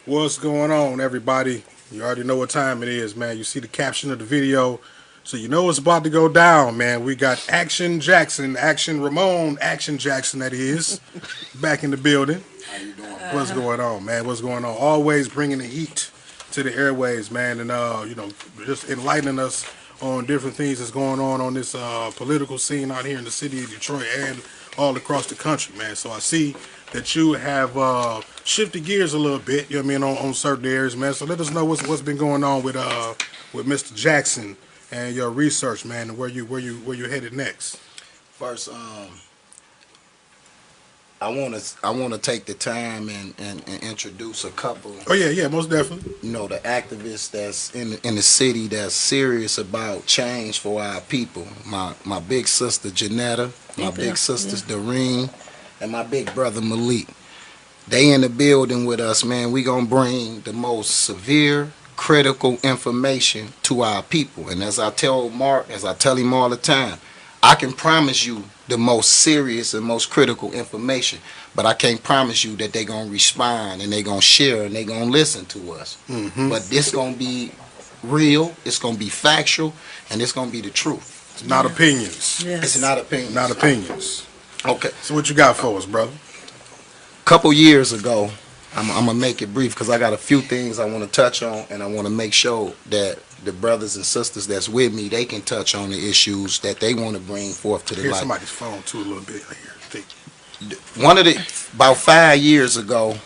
What's going on, everybody? You already know what time it is, man. You see the caption of the video, so you know it's about to go down, man. We got Action Jackson, Action Ramon, Action Jackson, that is, back in the building. How you doing? What's going on, man? What's going on? Always bringing the heat to the airways, man, and just enlightening us on different things that's going on this political scene out here in the city of Detroit and all across the country, man. So I see that you have shifted gears a little bit, you know what I mean, on certain areas, man. So let us know what's been going on with Mr. Jackson and your research, man, and where you headed next. First, I wanna take the time and introduce a couple. Oh yeah, most definitely. You know, the activists that's in the city that's serious about change for our people. My big sister Janetta, my big sisters Doreen, and my big brother Malik. They in the building with us, man. We gonna bring the most severe, critical information to our people. And as I tell him all the time, I can promise you the most serious and most critical information, but I can't promise you that they gonna respond and they gonna share and they gonna listen to us. But this gonna be real, it's gonna be factual, and it's gonna be the truth. It's not opinions. Yes. It's not opinions. Not opinions. Okay. So what you got for us, brother? Couple years ago, I'm gonna make it brief because I got a few things I want to touch on, and I want to make sure that the brothers and sisters that's with me, they can touch on the issues that they want to bring forth to the Here's light. somebody's phone too a little bit here. About 5 years ago,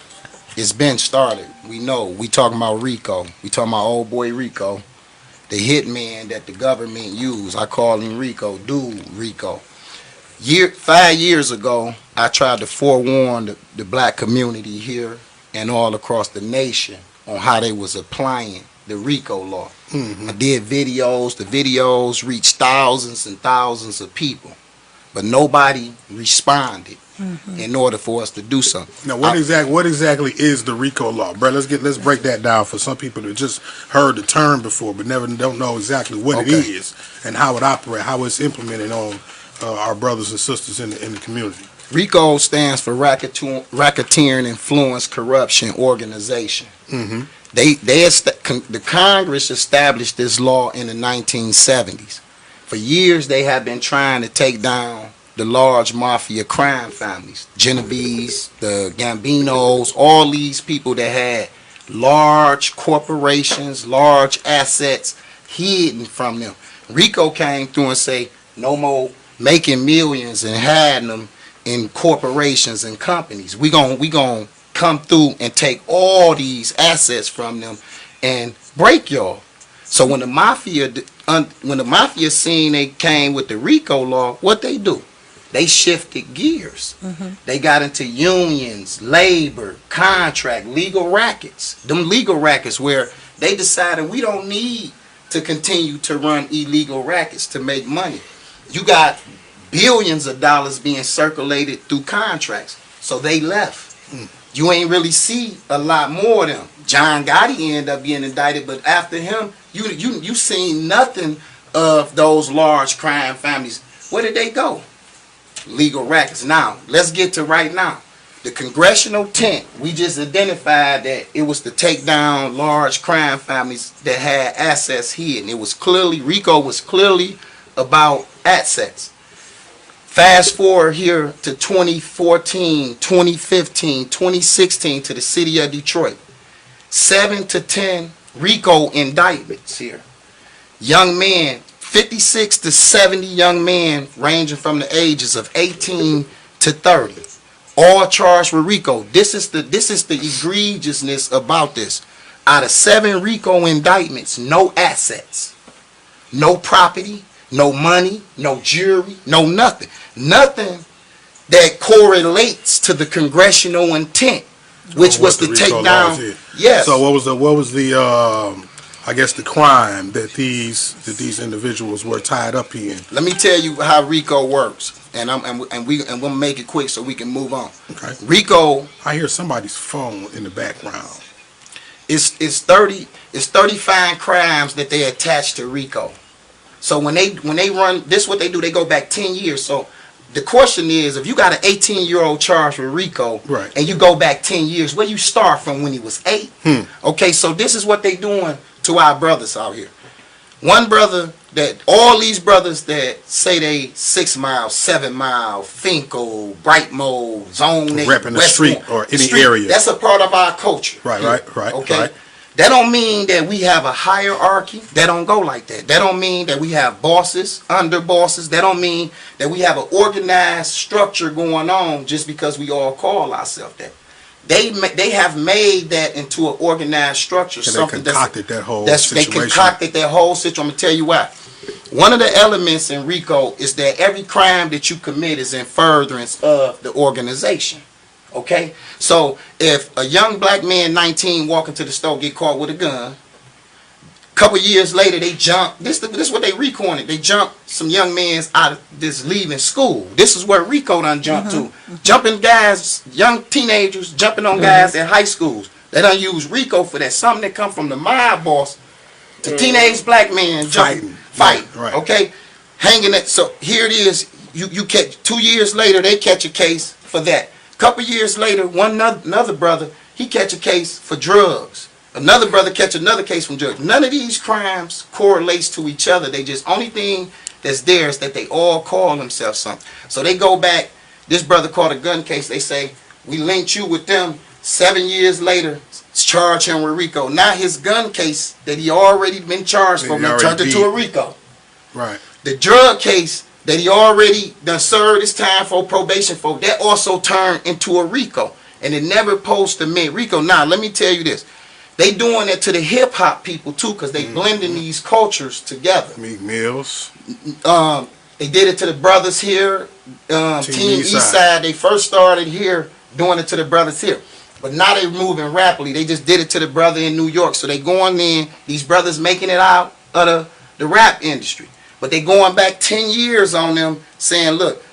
it's been started. We know we talking about Rico. We talking about old boy Rico, the hitman that the government used. I call him Rico, dude Rico. 5 years ago, I tried to forewarn the black community here and all across the nation on how they was applying the RICO law. I did videos. The videos reached thousands and thousands of people, but nobody responded in order for us to do something. Now, what exactly is the RICO law, bro? Let's break that down for some people that just heard the term before, but don't know exactly what it is and how it operates, how it's implemented on our brothers and sisters in the community. RICO stands for Racketeering Influence Corruption Organization. The Congress established this law in the 1970s. For years, they have been trying to take down the large mafia crime families, Genovese, the Gambinos, all these people that had large corporations, large assets hidden from them. RICO came through and say, no more making millions and hiding them in corporations and companies. We gon' come through and take all these assets from them and break y'all. So when the mafia scene, they came with the RICO law, what they do? They shifted gears. They got into unions, labor, contract, legal rackets. Them legal rackets where they decided we don't need to continue to run illegal rackets to make money. You got billions of dollars being circulated through contracts. So they left. You ain't really see a lot more of them. John Gotti ended up being indicted, but after him, you seen nothing of those large crime families. Where did they go? Legal rackets. Now, let's get to right now. The congressional intent, we just identified that it was to take down large crime families that had assets hidden. It was clearly, RICO was clearly about assets. Fast forward here to 2014, 2015, 2016 to the city of Detroit. 7 to 10 RICO indictments here. Young men, 56 to 70 young men ranging from the ages of 18 to 30. All charged with RICO. This is the egregiousness about this. Out of 7 RICO indictments, no assets, no property, no money, no jewelry, no nothing. Nothing that correlates to the congressional intent, which was to take down. Yes. So what was the I guess the crime that these individuals were tied up in? Let me tell you how RICO works, and we'll make it quick so we can move on. Okay. RICO. I hear somebody's phone in the background. It's 35 crimes that they attach to RICO. So when they run this, what they do, they go back 10 years. So the question is, if you got an 18-year-old charged with RICO, Right. and you go back 10 years, where you start from when he was 8? Okay, so this is what they doing to our brothers out here. One brother that, all these brothers that say they 6 Mile, 7 Mile, Finko, Bright Mode, Zone 8, repping the West street Point, or the any street, area. that's a part of our culture. Right, here, right. Okay? Right. That don't mean that we have a hierarchy. That don't go like that. That don't mean that we have bosses, under bosses. That don't mean that we have an organized structure going on just because we all call ourselves that. They have made that into an organized structure. And something they concocted that whole they situation. concocted that whole situation. I'm gonna tell you why. One of the elements in RICO is that every crime that you commit is in furtherance of the organization. Okay, so if a young black man, 19, walk into the store, get caught with a gun, couple years later they jump. This is what they RICOing it. They jump some young men's out of this leaving school. This is where RICO done jumped to. Jumping guys, young teenagers jumping on guys at high schools. They done use RICO for that. Something that come from the mob boss to teenage black men jumping, fighting. Right. Okay, hanging it. So here it is. You catch 2 years later. They catch a case for that. Couple years later, another brother, he catch a case for drugs. Another brother catch another case from drugs. None of these crimes correlates to each other. They just, only thing that's there is that they all call themselves something. So they go back. This brother caught a gun case. They say, we linked you with them. 7 years later, charge him with RICO. Now his gun case that he already been charged for, they turned it to a RICO. Right. The drug case that he already done served his time for probation for, that also turned into a RICO. And it never supposed to mean RICO. Now, let me tell you this. They doing it to the hip-hop people, too, because they blending these cultures together. Meek Mills. They did it to the brothers here. Team Eastside, they first started here doing it to the brothers here. But now they moving rapidly. They just did it to the brother in New York. So they going in, these brothers making it out of the rap industry. But they going back 10 years on them saying, look,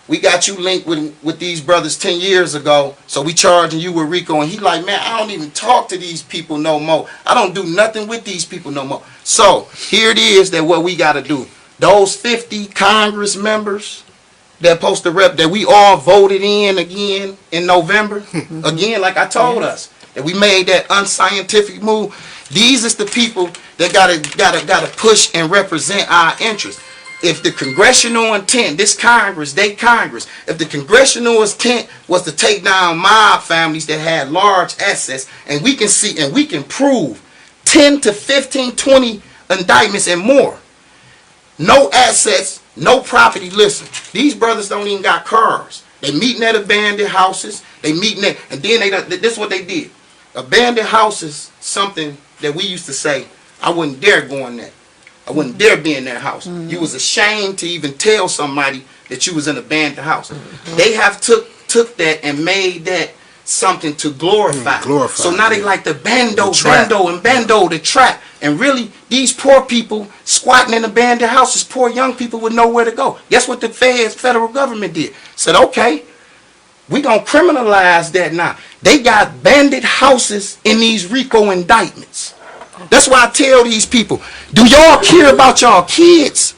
we got you linked with these brothers 10 years ago, so we charging you with RICO. And he like, man, I don't even talk to these people no more. I don't do nothing with these people no more. So here it is that what we got to do. Those 50 Congress members that supposed to rep, that we all voted in again in November, again, like I told us, that we made that unscientific move. These is the people that gotta push and represent our interests. If the congressional intent, this Congress, if the congressional intent was to take down mob families that had large assets, and we can see and we can prove 10 to 15, 20 indictments and more, no assets, no property. Listen, these brothers don't even got cars. They meeting at abandoned houses. They meeting at, and then this is what they did. Abandoned houses, something that we used to say, I wouldn't dare go in there. I wouldn't dare be in that house. You was ashamed to even tell somebody that you was in an abandoned house. They have took that and made that something to glorify. So now they like the bando, the trap. And really, these poor people squatting in abandoned houses, poor young people with nowhere to go. Guess what the federal government did? Said, okay, we gonna criminalize that now. They got bandit houses in these RICO indictments. That's why I tell these people, do y'all care about y'all kids?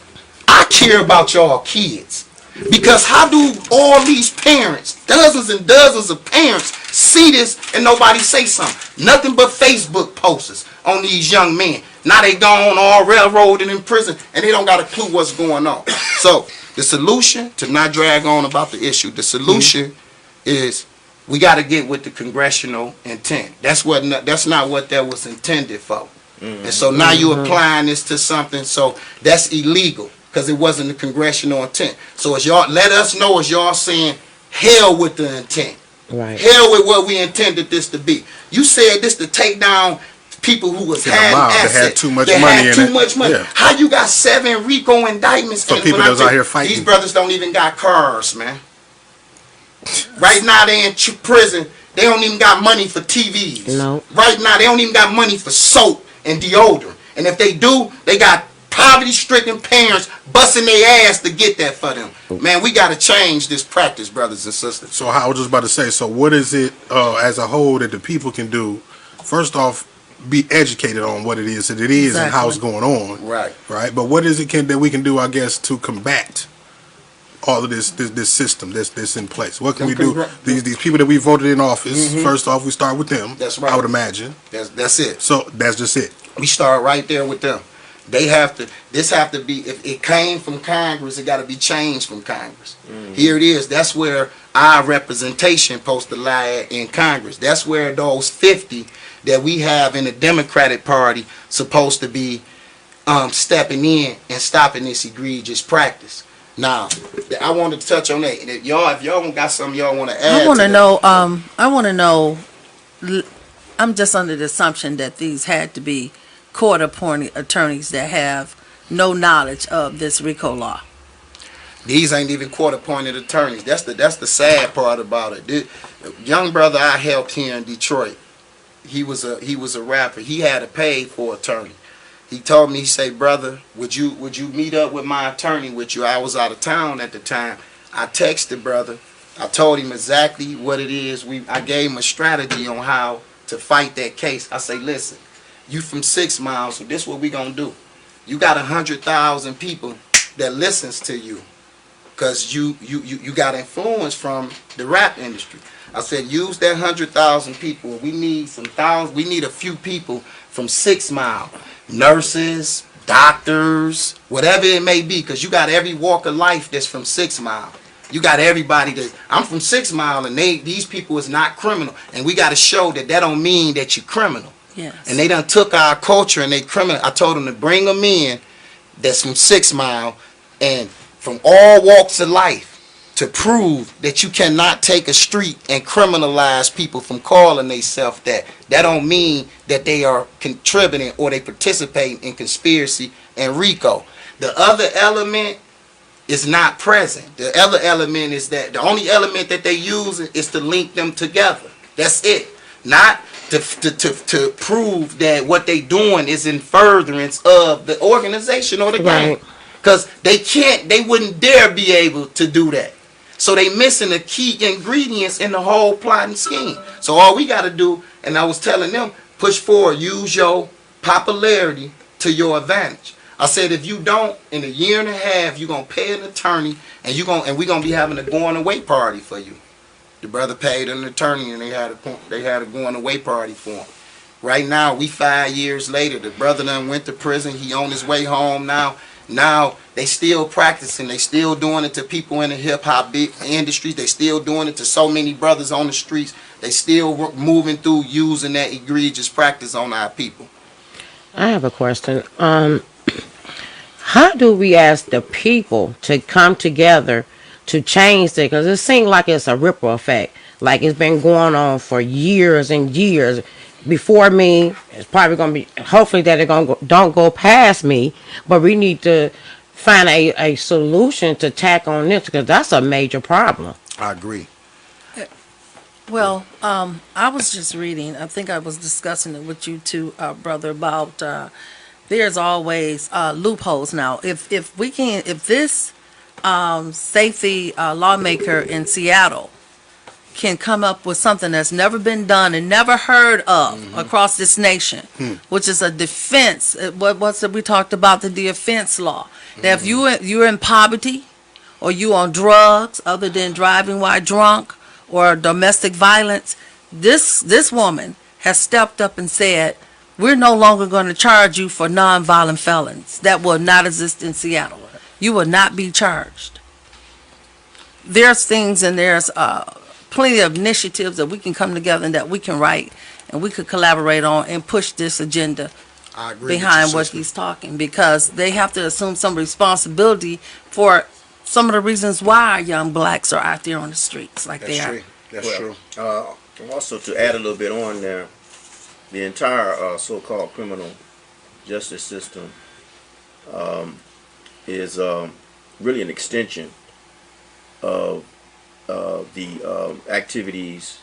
I care about y'all kids. Because how do all these parents, dozens and dozens of parents, see this and nobody say something? Nothing but Facebook posters on these young men. Now they gone all railroaded in prison and they don't got a clue what's going on. So the solution, to not drag on about the issue, the solution is we got to get with the congressional intent. That's not what that was intended for. And so now you applying this to something, so that's illegal because it wasn't the congressional intent. So as y'all, let us know as y'all saying, hell with the intent. Right. Hell with what we intended this to be. You said this to take down people who was had assets. They had too much money in it. Yeah. How you got 7 RICO indictments? For people that was out here fighting. These brothers don't even got cars, man. Right now they in prison. They don't even got money for TVs. No. Right now they don't even got money for soap and deodorant. And if they do, they got poverty-stricken parents busting their ass to get that for them. Man, we got to change this practice, brothers and sisters. So I was just about to say, so what is it as a whole that the people can do? First off, be educated on what it is that it is and how it's going on. Right. Right. But what is it that we can do, I guess, to combat all of this system that's in place? What can we do? These people that we voted in office. First off, we start with them. That's right. I would imagine. That's it. So that's just it. We start right there with them. They have to. This have to be. If it came from Congress, it got to be changed from Congress. Here it is. That's where our representation supposed to lie in Congress. That's where those 50 that we have in the Democratic Party supposed to be stepping in and stopping this egregious practice. Now, I wanted to touch on that. And if y'all got something y'all want to add, I want to know. I'm just under the assumption that these had to be court-appointed attorneys that have no knowledge of this RICO law. These ain't even court-appointed attorneys. That's the sad part about it. The young brother I helped here in Detroit, he was a rapper. He had a paid for attorney. He told me, he said, brother, would you meet up with my attorney with you? I was out of town at the time. I texted brother. I told him exactly what it is. I gave him a strategy on how to fight that case. I say, listen, you from 6 miles, so this is what we gonna do. You got 100,000 people that listens to you, cause you got influence from the rap industry. I said, use that 100,000 people. We need some thousands. We need a few people from 6 Mile, nurses, doctors, whatever it may be, because you got every walk of life that's from 6 Mile. You got everybody that I'm from 6 Mile, and these people is not criminal, and we got to show that don't mean that you're criminal. Yes. And they done took our culture and they criminal. I told them to bring them in that's from 6 Mile and from all walks of life, to prove that you cannot take a street and criminalize people from calling themselves that. That don't mean that they are contributing or they participate in conspiracy and RICO. The other element is not present. The other element is that the only element that they use is to link them together. That's it. Not to prove that what they doing is in furtherance of the organization or the gang. Because they wouldn't dare be able to do that. So they missing the key ingredients in the whole plotting scheme. So all we got to do, and I was telling them, push forward, use your popularity to your advantage. I said, if you don't, in a year and a half, you're going to pay an attorney, and we're going to be having a going away party for you. The brother paid an attorney, and they had a going away party for him. Right now, we 5 years later, the brother done went to prison. He on his way home now. Now they still practicing. They still doing it to people in the hip hop industry. They still doing it to so many brothers on the streets. They still moving through using that egregious practice on our people. I have a question. How do we ask the people to come together to change it? Because it seems like it's a ripple effect. Like it's been going on for years and years. Before me, it's probably going to be, hopefully that it don't go past me, but we need to find a solution to tack on this, because that's a major problem. I agree. Well, I was just reading, I think I was discussing it with you too, brother, about there's always loopholes now. If this safety lawmaker in Seattle can come up with something that's never been done and never heard of across this nation, which is a defense. What's it we talked about, the defense law? That if you're in poverty or you on drugs other than driving while drunk or domestic violence, this woman has stepped up and said, we're no longer going to charge you for nonviolent felons. That will not exist in Seattle. You will not be charged. There's things and there's plenty of initiatives that we can come together and that we can write and we could collaborate on and push this agenda behind what he's talking, because they have to assume some responsibility for some of the reasons why young blacks are out there on the streets like they are. That's true. Also, to add a little bit on there, the entire so-called criminal justice system is really an extension of the activities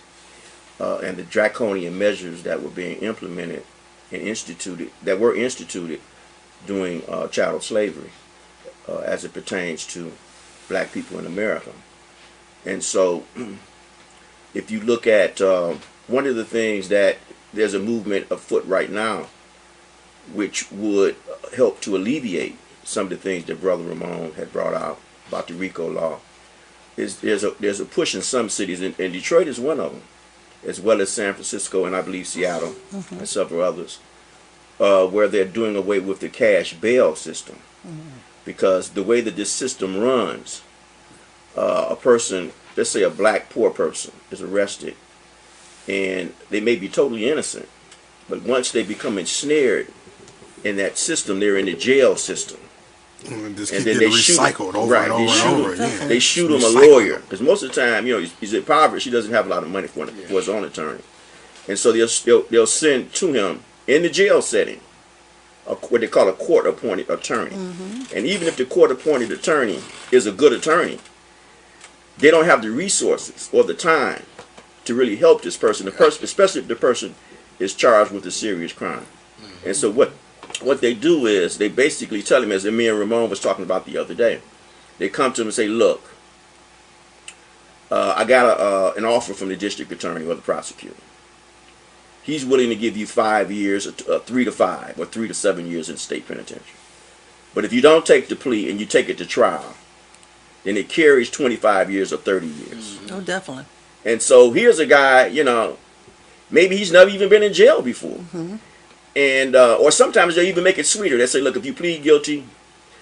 and the draconian measures that were being implemented and were instituted during chattel slavery as it pertains to black people in America. And so if you look at one of the things that there's a movement afoot right now which would help to alleviate some of the things that Brother Ramon had brought out about the RICO law, there's a push in some cities, and Detroit is one of them, as well as San Francisco and I believe Seattle and several others, where they're doing away with the cash bail system, because the way that this system runs, a person, let's say a black poor person, is arrested, and they may be totally innocent, but once they become ensnared in that system, they're in the jail system. And just And keep then getting they shoot recycled over right, and over and over again. They shoot him a Recycle lawyer, them. because most of the time, he's impoverished. He doesn't have a lot of money for his own attorney, and so they'll send to him in the jail setting what they call a court-appointed attorney. And even if the court-appointed attorney is a good attorney, they don't have the resources or the time to really help this person. Especially if the person is charged with a serious crime. And so what they do is they basically tell him, as me and Ramon was talking about the other day, they come to him and say, look, I got an offer from the district attorney or the prosecutor. He's willing to give you 5 years, 3 to 5, or 3 to 7 years in state penitentiary. But if you don't take the plea and you take it to trial, then it carries 25 years or 30 years. Oh, definitely. And so here's a guy, maybe he's never even been in jail before. And or sometimes they'll even make it sweeter. They say, look, if you plead guilty,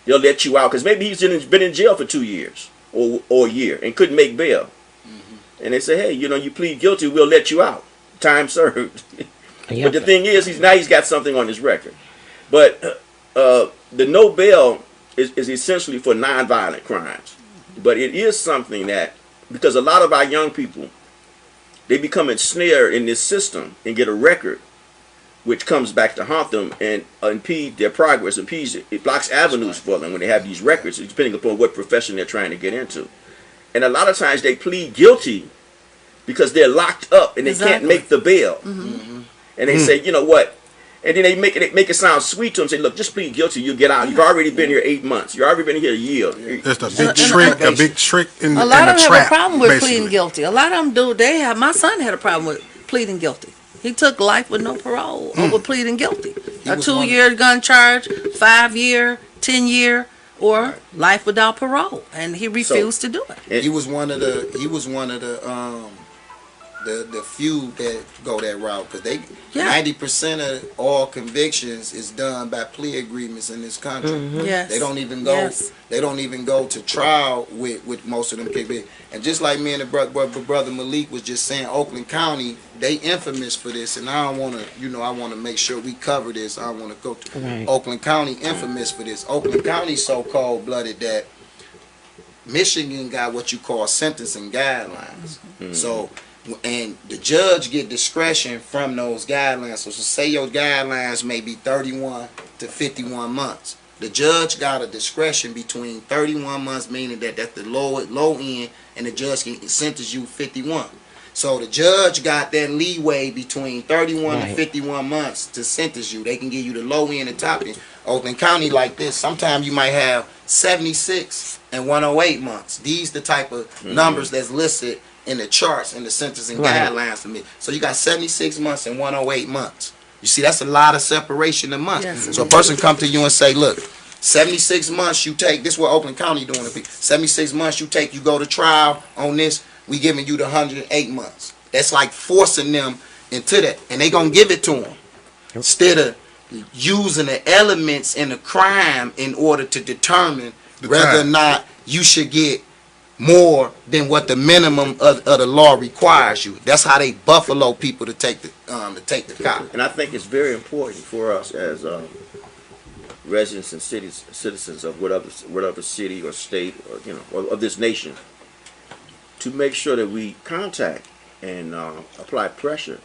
they'll let you out, because maybe he's been in jail for 2 years or a year and couldn't make bail. And they say, hey, you plead guilty, we'll let you out. Time served. But the thing is, he's got something on his record. But the no bail is essentially for nonviolent crimes. But it is something that, because a lot of our young people, they become ensnared in this system and get a record, which comes back to haunt them and impede their progress. It blocks avenues for them when they have these records, depending upon what profession they're trying to get into. And a lot of times they plead guilty because they're locked up and they can't make the bail. And they say, you know what? And then they make it sound sweet to them. Say, look, just plead guilty, you get out. You've already been here 8 months. You've already been here a year. That's a big trick in the A lot of them have a trap, problem with basically. pleading guilty. A lot of them do. My son had a problem with pleading guilty. He took life with no parole over pleading guilty. A 2-year gun charge, 5-year, 10-year, or life without parole, and he refused to do it. He was one of the few that go that route, because 90% of all convictions is done by plea agreements in this country. Yes. They don't even go. Yes. They don't even go to trial with most of them cases. And just like me and the brother Malik was just saying, Oakland County, they infamous for this. And I don't want to, I want to make sure we cover this. I want to go to Oakland County infamous for this. Oakland County so cold-blooded that Michigan got what you call sentencing guidelines. So, and the judge get discretion from those guidelines. So say your guidelines may be 31 to 51 months. The judge got a discretion between 31 months, meaning that that's the low end, and the judge can sentence you 51. So the judge got that leeway between 31 to 51 months to sentence you. They can give you the low end and top end. Oakland County like this, sometimes you might have 76 and 108 months. These the type of numbers that's listed in the charts and the sentencing guidelines for me. So you got 76 months and 108 months. You see, that's a lot of separation of months. Yes. So a person come to you and say, look, 76 months you take, this is what Oakland County doing to people. 76 months you take, you go to trial on this, we giving you the 108 months. That's like forcing them into that. And they gonna give it to them. Instead of using the elements in the crime in order to determine whether or not you should get more than what the minimum of the law requires you. That's how they buffalo people to take the cop. And I think it's very important for us as residents and citizens of whatever city or state or of this nation, to make sure that we contact and apply pressure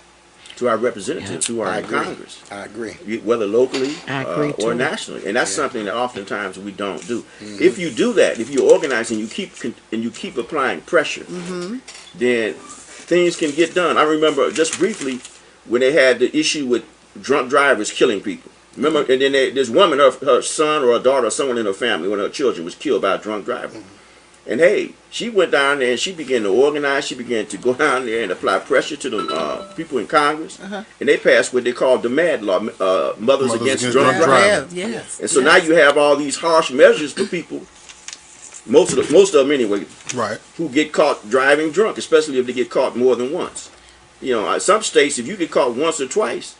to our representatives who are in Congress. I agree. Whether locally too. or nationally, and that's something that oftentimes we don't do. If you do that, if you organize and you keep applying pressure, then things can get done. I remember just briefly when they had the issue with drunk drivers killing people. Remember, and then this woman, her son or her daughter or someone in her family, one of her children, was killed by a drunk driver. And hey, she went down there and she began to organize. She began to go down there and apply pressure to the people in Congress. And they passed what they called the MAD law, Mothers Against Drunk Driving. Yes. And so now you have all these harsh measures for people Most of them anyway, Right. who get caught driving drunk, especially if they get caught more than once. You know, some states, if you get caught once or twice,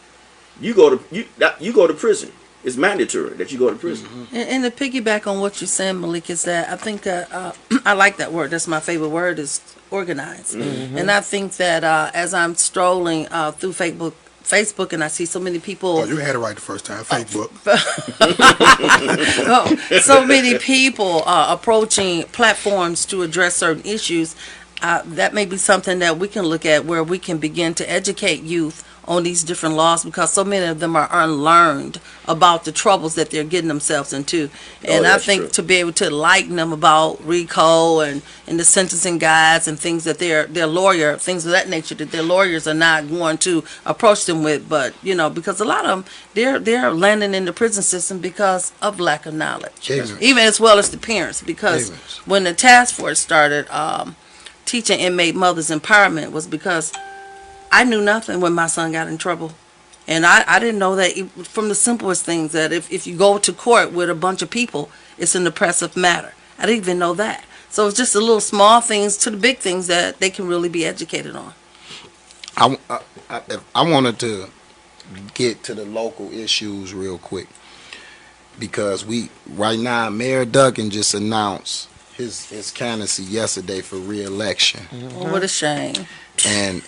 you go to prison. It's mandatory that you go to prison. And to piggyback on what you're saying, Malik, is that I think that I like that word. That's my favorite word, is organized. And I think that as I'm strolling through Facebook, and I see so many people. Oh, you had it right the first time. Facebook. So many people approaching platforms to address certain issues. That may be something that we can look at, where we can begin to educate youth on these different laws, because so many of them are unlearned about the troubles that they're getting themselves into. And I think true. to be able to enlighten them about RICO and the sentencing guides and things that their lawyer, things of that nature, that their lawyers are not going to approach them with. But, you know, because a lot of them, they're landing in the prison system because of lack of knowledge. Ignorance. Even as well as the parents, because Ignorance. when the task force started teaching inmate mothers empowerment, was because I knew nothing when my son got in trouble. And I didn't know that from the simplest things, that if you go to court with a bunch of people, it's an oppressive matter. I didn't even know that. So it's just the little small things to the big things that they can really be educated on. I wanted to get to the local issues real quick, because right now Mayor Duggan just announced his candidacy yesterday for re-election. Oh, what a shame. And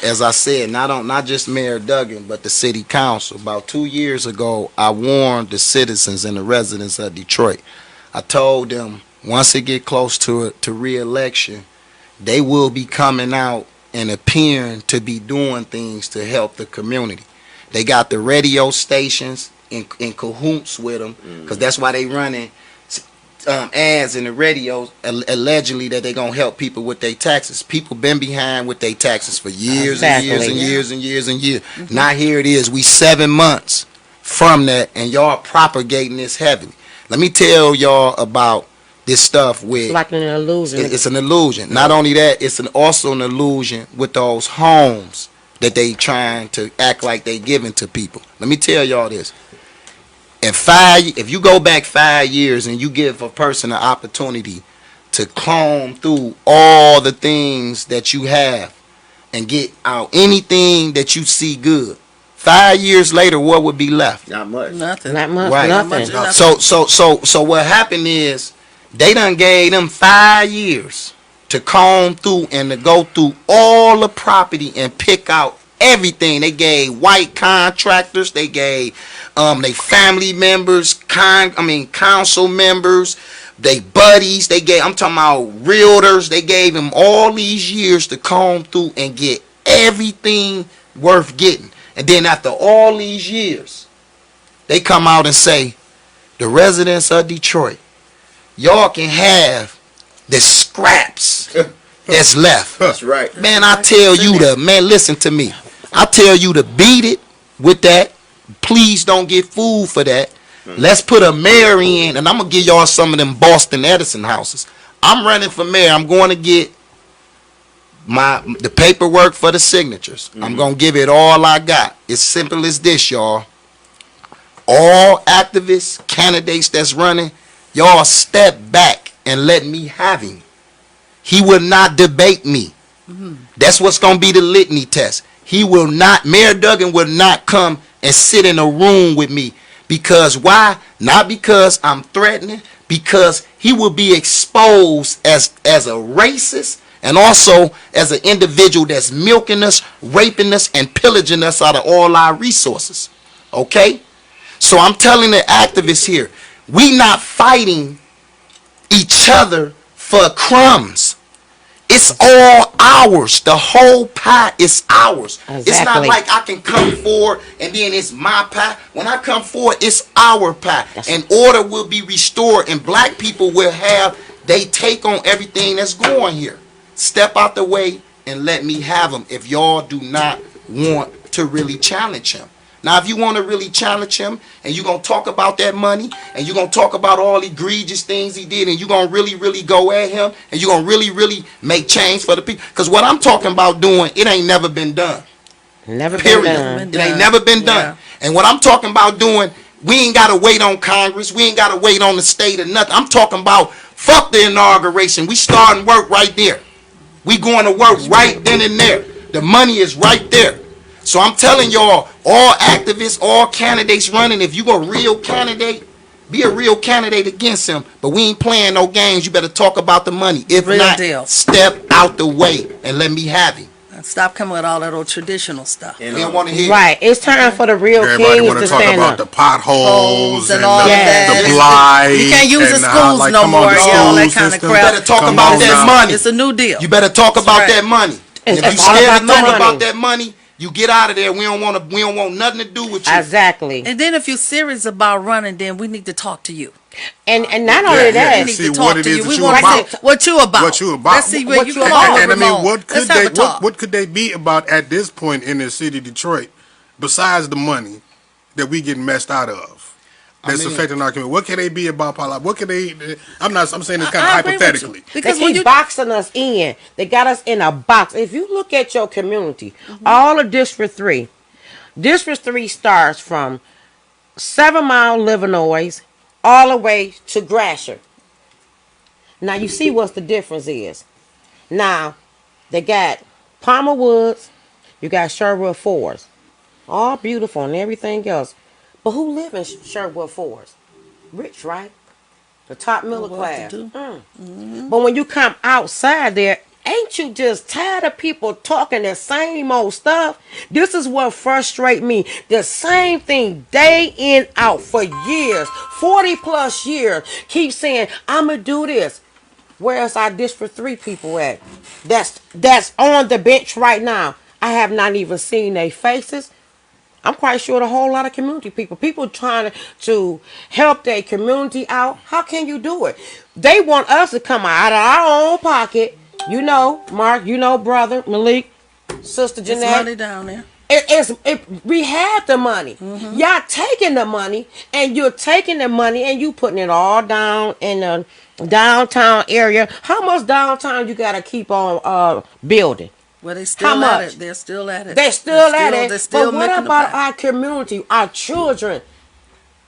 as I said, not just Mayor Duggan, but the city council. About 2 years ago, I warned the citizens and the residents of Detroit. I told them once it get close to re-election, they will be coming out and appearing to be doing things to help the community. They got the radio stations in cahoots with them, because that's why they running ads in the radio, allegedly that they're going to help people with their taxes. People been behind with their taxes for years and years and years and years and years. Now here it is. We 7 months from that, and y'all propagating this heavily. Let me tell y'all about this stuff with... It's like an illusion. It's an illusion. Not only that, it's also an illusion with those homes that they trying to act like they giving to people. Let me tell y'all this. If you go back 5 years and you give a person an opportunity to comb through all the things that you have and get out anything that you see good, 5 years later, what would be left? Not much. Nothing. Not much, Right. nothing. So what happened is they done gave them 5 years to comb through and to go through all the property and pick out everything. They gave white contractors, they gave they family members, council members, they buddies, I'm talking about realtors. They gave them all these years to comb through and get everything worth getting. And then after all these years, they come out and say, the residents of Detroit, y'all can have the scraps that's left. That's right. Man, I tell you listen to me. I tell you to beat it with that. Please don't get fooled for that. Let's put a mayor in, and I'm going to give y'all some of them Boston Edison houses. I'm running for mayor. I'm going to get the paperwork for the signatures. I'm going to give it all I got. It's simple as this, y'all. All activists, candidates that's running, y'all step back and let me have him. He will not debate me. That's what's going to be the litany test. He will not, Mayor Duggan will not come and sit in a room with me. Because why? Not because I'm threatening, because he will be exposed as a racist and also as an individual that's milking us, raping us, and pillaging us out of all our resources. Okay? So I'm telling the activists here, we not fighting each other for crumbs. It's all ours. The whole pie is ours. Exactly. It's not like I can come forward and then it's my pie. When I come forward, it's our pie. And order will be restored, and black people will have they take on everything that's going here. Step out the way and let me have them if y'all do not want to really challenge him. Now, if you want to really challenge him and you're going to talk about that money and you're going to talk about all egregious things he did and you're going to really, really go at him and you're going to really, really make change for the people. Because what I'm talking about doing, it ain't never been done. Never Period. been done. It ain't never been done. And what I'm talking about doing, we ain't got to wait on Congress. We ain't got to wait on the state or nothing. I'm talking about Fuck the inauguration. We starting work right there. We going to work right then and there. The money is right there. So I'm telling y'all, all activists, all candidates running, if you a real candidate, be a real candidate against him. But we ain't playing no games. You better talk about the money. If Real not, deal. step out the way and let me have him. Stop coming with all that old traditional stuff. We don't want to hear. Right. It's time for the real Everybody kings want to to talk stand about up. the potholes And and all the, of that. the blight. You can't use the and schools like, no come on, more, the yeah, all that school kind of system. crap. You better talk Come about on that now. money. It's a new deal. You better talk about right. that money. And if It's you all scared about to talk money. about that money, you get out of there. We don't want nothing to do with you. Exactly. And then if you're serious about running, then we need to talk to you. And not Yeah, only yeah. that, We need see to talk what it to is you. that We you want to about. see what you about. What you about. Let's see where What you you come about. on with And I mean, Ramon. what could Let's have they? a talk. What could they be about at this point in the city of Detroit, besides the money that we getting messed out of? That's affecting our community. What can they be about? What can they? I'm saying this kind of I agree with you. hypothetically. Because they when keep you boxing us in. They got us in a box. If you look at your community, all of District 3, District 3 starts from 7 Mile, Livernois, all the way to Grasher. Now you see what the difference is. Now, they got Palmer Woods, you got Sherwood Forest. All beautiful and everything else. But who live in Sherwood Forest? Rich, right? The top middle Well, class. to But when you come outside there, ain't you just tired of people talking the same old stuff? This is what frustrates me. The same thing day in out for years, 40 plus years. Keep saying, I'ma do this. Where's our District 3 people at? That's on the bench right now. I have not even seen their faces. I'm quite sure a whole lot of community people trying to help their community out. How can you do it? They want us to come out of our own pocket. You know, Mark, you know, brother, Malik, sister it's Jeanette. money down there. We had the money. Y'all taking the money, and you're taking the money and you putting it all down in the downtown area. How much downtown you gotta keep on building? Well, they How still much? at it. They're still at it. They're still at it. They're still But what making about the our community, our children?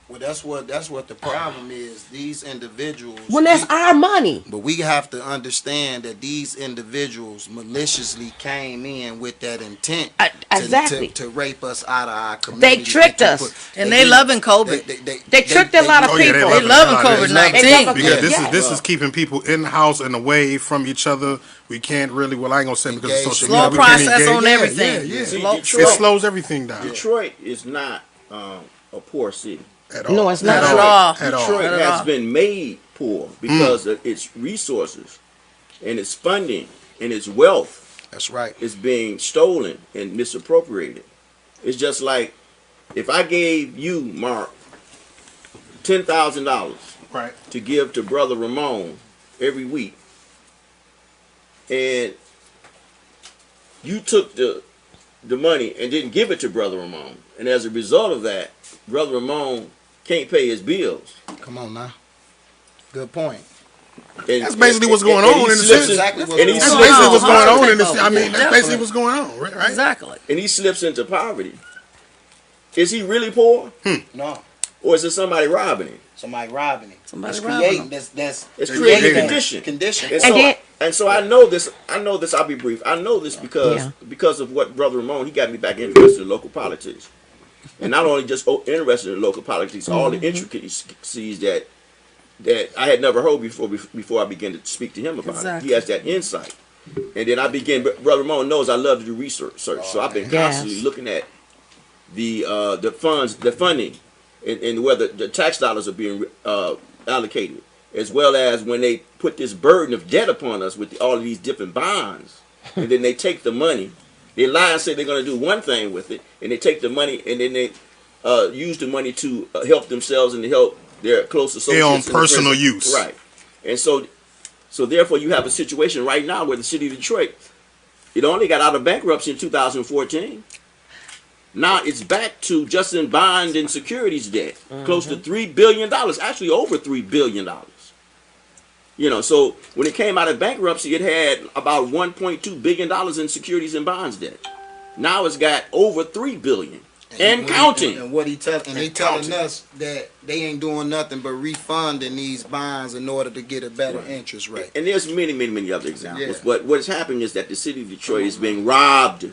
Well, that's what the problem is. These individuals. When that's our money. But we have to understand that these individuals maliciously came in with that intent Exactly. to rape us out of our community. They tricked us. And they loving COVID. They tricked a lot of Oh, yeah, people. They loving COVID-19. They love it. Because Yeah. this is keeping people in the house and away from each other. We can't really. Well, I ain't gonna say because of Engage. social Slow media. we can't process engage. on Yeah, everything. Yeah, yeah. See, Slow- It Detroit, slows everything down Detroit is not a poor city. at all. No, it's not. Not at all. At all. Detroit Not at has all. been made poor because of its resources and its funding and its wealth That's right. is being stolen and misappropriated. It's just like if I gave you, Mark, $10,000 Right. to give to Brother Ramon every week, and you took the money and didn't give it to Brother Ramon, and as a result of that, Brother Ramon can't pay his bills. Come on now. Good point. And, That's basically what's going and on he in the slips city. Exactly what's and he going That's on. slips basically into what's going on poverty. in the city. I mean, that's Definitely. basically what's going on, right? Exactly. And he slips into poverty. Is he really poor, No. or is it somebody robbing him? Somebody robbing him. Somebody That's robbing creating. him. That's It's It's creating creating condition. condition. And And so, then- so I know this. I know this. I'll be brief. I know this because of what Brother Ramon. He got me back interested in local politics, and not only just interested in local politics, all the intricacies that I had never heard before I began to speak to him about Exactly. it. He has that insight, and then I began. Brother Ramon knows I love to do research, so I've been constantly Yes. looking at the funds, the funding, and whether the tax dollars are being allocated, as well as when they put this burden of debt upon us with all of these different bonds, and then they take the money, they lie and say they're going to do one thing with it, and they take the money and then they use the money to help themselves and to help their close associates. Their own and personal friends. use. Right. And so therefore you have a situation right now where the city of Detroit, it only got out of bankruptcy in 2014. Now it's back to just in bond and securities debt, close to $3 billion, actually over $3 billion. You know, so when it came out of bankruptcy, it had about $1.2 billion in securities and bonds debt. Now it's got over $3 billion. And counting. And what he tell, and they telling counting. us that they ain't doing nothing but refunding these bonds in order to get a better interest rate. And there's many other examples. Yeah. But what's happening is that the city of Detroit is being robbed, to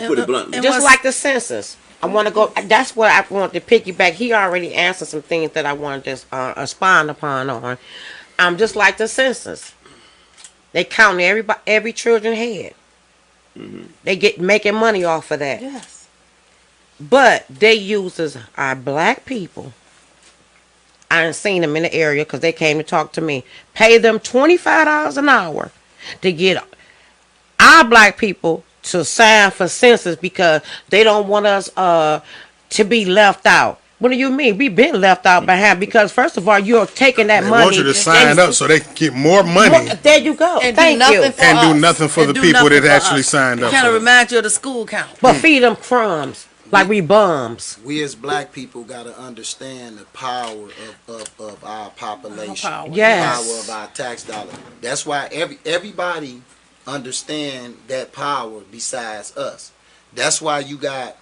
put it bluntly. and Just what's- like the census. I want to go. That's what I want to piggyback. He already answered some things that I wanted to expound upon on. Just like the census. They count every children head. They get making money off of that. Yes. But they uses our black people. I ain't seen them in the area because they came to talk to me. Pay them $25 an hour to get our black people to sign for census because they don't want us to be left out. What do you mean? We've been left out behind because first of all, you're taking that They money. want you to sign up so they can get more money There you go. And Thank do you. nothing for and us. do nothing for And the do people nothing that for actually us. signed up. Kind of for it. reminds you of the school count. But feed them crumbs like we bums. We as black people got to understand the power of our population. Our power. Yes. Power of our tax dollar. That's why everybody understand that power besides us. That's why you got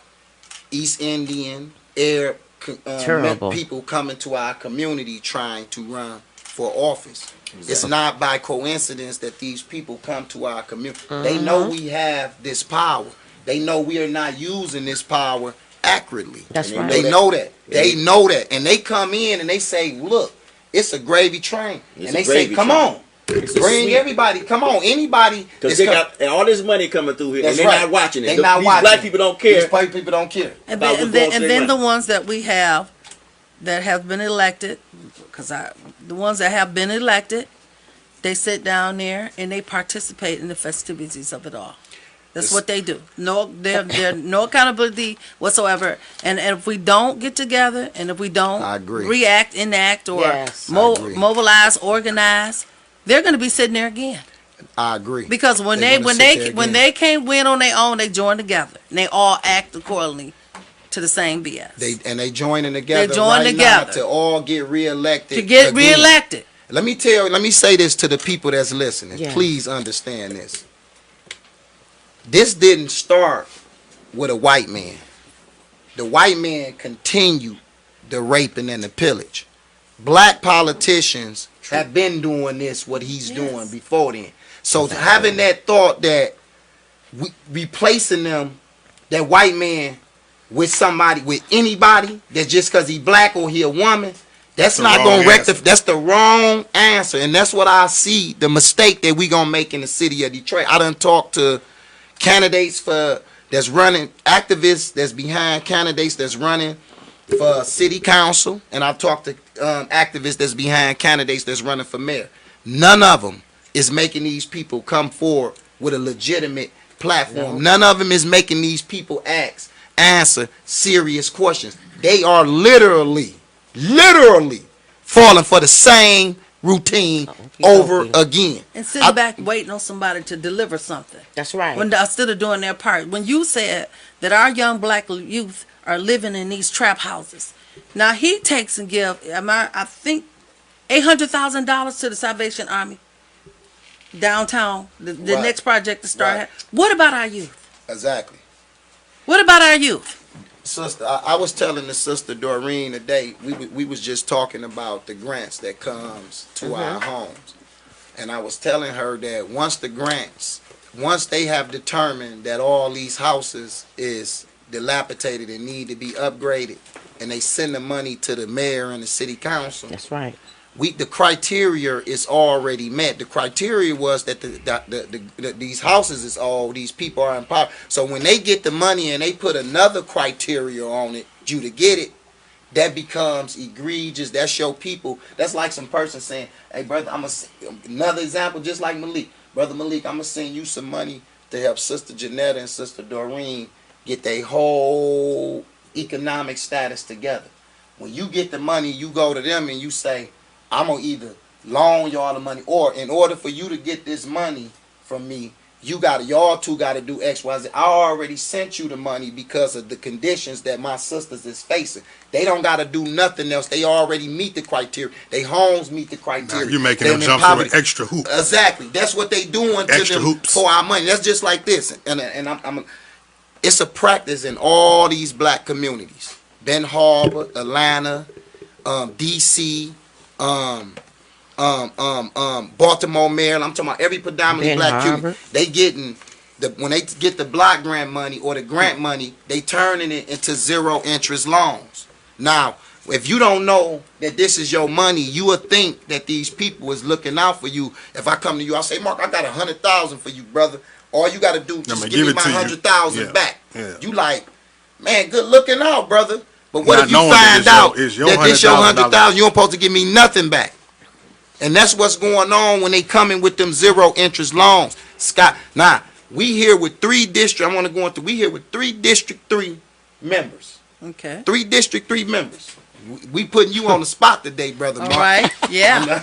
East Indian, Arab Terrible. people coming to our community trying to run for office. It's not by coincidence that these people come to our community. They know we have this power. They know we are not using this power accurately. That's And right. They know that. They know that. And they come in and they say, look, it's a gravy train. It's and a they say, gravy come train. on. It's a Bring sweet- everybody. Come on. Anybody. Because that's they come- got all this money coming through here, That's and they're right. not watching it. They not These watching. black people don't care. These white people don't care. And about then, what's going and to then their the ones that we have that have been elected, the ones that have been elected, they sit down there and they participate in the festivities of it all. That's It's- what they do. No, they're no accountability whatsoever. And if we don't get together, and if we don't I agree. react, enact, or Yes. I agree. mobilize, organize, they're going to be sitting there again. I agree. Because when They're they gonna sit there when again. they can't win on their own, they join together and they all act accordingly to the same BS. They joining together. They join right together. now to all get reelected. to get again. reelected. Let me say this to the people that's listening. Yes. Please understand this. This didn't start with a white man. The white man continued the raping and the pillage. Black politicians have been doing this, what he's doing before then. So having that thought that we replacing them, that white man, with somebody, with anybody, that just because he black or he a woman, that's the not wrong going to rectify. answer. That's the wrong answer. And that's what I see, the mistake that we going to make in the city of Detroit. I done talked to candidates that's running, activists that's behind candidates that's running for city council, and I've talked to activists that's behind candidates that's running for mayor. None of them is making these people come forward with a legitimate platform. None of them is making these people answer serious questions. They are literally falling for the same routine over again. And sitting back waiting on somebody to deliver something. That's right. Instead of doing their part. When you said that our young black youth are living in these trap houses, now he takes and give, I think, $800,000 to the Salvation Army downtown, the Right. next project to start. Right. What about our youth? Exactly. What about our youth? Sister, I was telling the sister Doreen today, we was just talking about the grants that comes to our homes. And I was telling her that once they have determined that all these houses is dilapidated and need to be upgraded, and they send the money to the mayor and the city council, That's right. the criteria is already met. The criteria was that these houses is all these people are in power. So when they get the money and they put another criteria on it, you to get it, that becomes egregious. That's your people. That's like some person saying, "Hey brother, another example, just like Malik, brother Malik, I'm gonna send you some money to help Sister Janetta and Sister Doreen get their whole economic status together." When you get the money, you go to them and you say, I'm going to either loan y'all the money, or in order for you to get this money from me, y'all two got to do X, Y, Z. I already sent you the money because of the conditions that my sisters is facing. They don't got to do nothing else. They already meet the criteria. They homes meet the criteria. Now, you're making They're them in jump through an poverty. extra hoop. Exactly. That's what they doing to Extra them hoops. for our money. That's just like this. And It's a practice in all these black communities. Ben Harbor, Atlanta, DC, Baltimore, Maryland. I'm talking about every predominantly Ben black Harbor. community. They getting when they get the block grant money or the grant money, they turning it into zero interest loans. Now, if you don't know that this is your money, you would think that these people is looking out for you. If I come to you, I say, Mark, I got 100,000 for you, brother. All you got to do just give me my 100,000 back. Yeah. You like, man, good looking out, brother. But what Not if you knowing that find it's out your that this your $100,000? 100,000, you don't supposed to give me nothing back. And that's what's going on when they come in with them zero interest loans. Scott, now, we here with 3 district, I want to go into, we here with 3 District 3 members. Okay. 3 District 3 members. We putting you on the spot today, Brother All Mark. right. Yeah.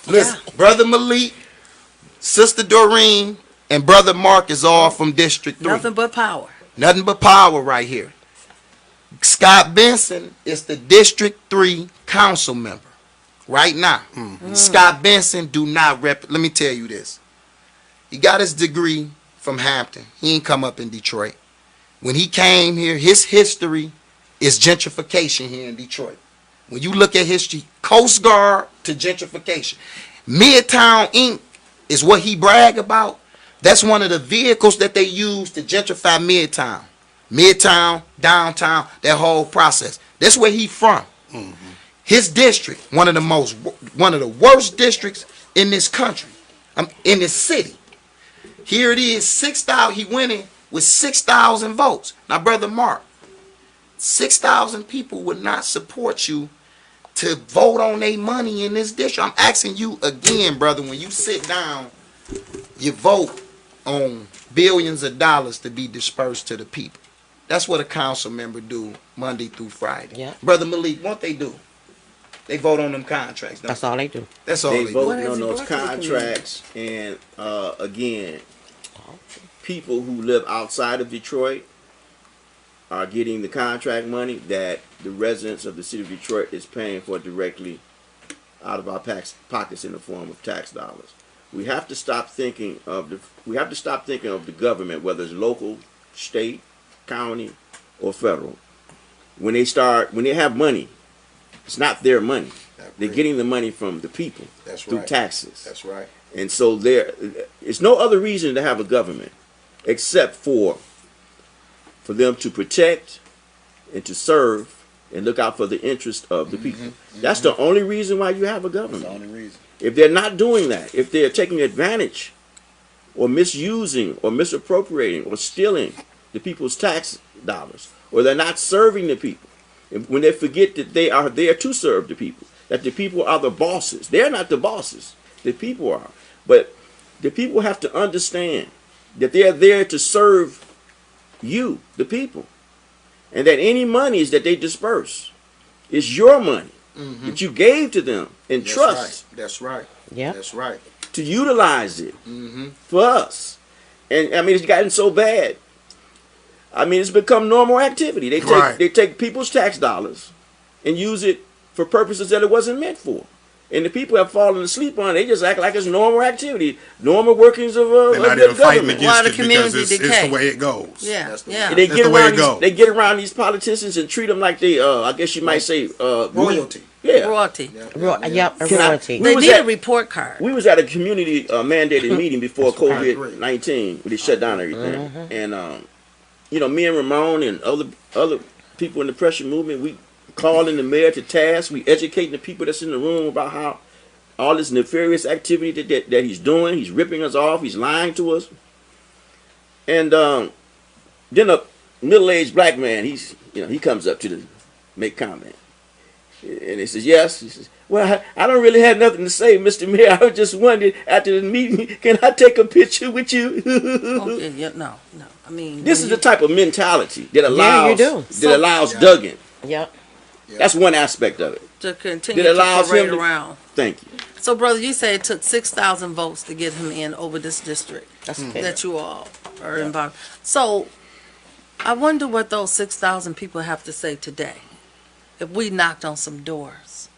Listen, Brother Malik, Sister Doreen, and Brother Mark is all from District 3. Nothing but power. Nothing but power right here. Scott Benson is the District 3 council member right now. Scott Benson do not let me tell you this. He got his degree from Hampton. He ain't come up in Detroit. When he came here, his history is gentrification here in Detroit. When you look at history, Coast Guard to gentrification. Midtown Inc. is what he brag about. That's one of the vehicles that they use to gentrify Midtown. Midtown, downtown, that whole process. That's where he from. His district, one of the worst districts in this country, in this city. Here it is, 6,000. He went in with 6,000 votes. Now, Brother Mark, 6,000 people would not support you to vote on their money in this district. I'm asking you again, brother, when you sit down, you vote on billions of dollars to be dispersed to the people. That's what a council member do Monday through Friday. Yeah. Brother Malik, what they do? They vote on them contracts. That's all they do. That's all They they do. voting on those contracts, and again, people who live outside of Detroit are getting the contract money that the residents of the city of Detroit is paying for directly out of our pockets in the form of tax dollars. We have to stop thinking of the government, whether it's local, state, county, or federal. When they have money, it's not their money. They're getting the money from the people through taxes. That's right. And so it's no other reason to have a government except for them to protect and to serve and look out for the interest of the people. That's the only reason why you have a government. That's the only reason. If they're not doing that, if they're taking advantage or misusing or misappropriating or stealing the people's tax dollars, or they're not serving the people, when they forget that they are there to serve the people, that the people are the bosses. They're not the bosses. The people are. But the people have to understand that they are there to serve you, the people. And that any monies that they disperse is your money that you gave to them in trust. That's right. Yeah. That's right. To utilize it for us. And I mean, it's gotten so bad. I mean, it's become normal activity. They take people's tax dollars and use it for purposes that it wasn't meant for. And the people have fallen asleep on it. They just act like it's normal activity, normal workings of They're not even fighting government. against the it because community it's decay. the way it goes. Yeah. And Yeah. they That's get the way around it go. they get around these politicians and treat them like they, I guess you might say, Royalty. Yeah. Royalty. Yep, a Can I- royalty. We They was need at- a report card. We was at a community mandated meeting before That's right. COVID-19 when they shut down everything. And, you know, me and Ramon and other people in the pressure movement, we calling the mayor to task. We educating the people that's in the room about how all this nefarious activity that he's doing. He's ripping us off. He's lying to us. And then a middle-aged black man, he comes up to make comment. And he says, yes. He says, well, I don't really have nothing to say, Mr. Mayor. I was just wondering, after the meeting, can I take a picture with you? No. I mean, This is the type of mentality that allows, you do. allows Duggan. Yep. That's one aspect of it. to continue That to allows parade him to- around. Thank you. So, brother, you say it took 6,000 votes to get him in over this district That's okay. that you all are involved. So, I wonder what those 6,000 people have to say today. If we knocked on some doors,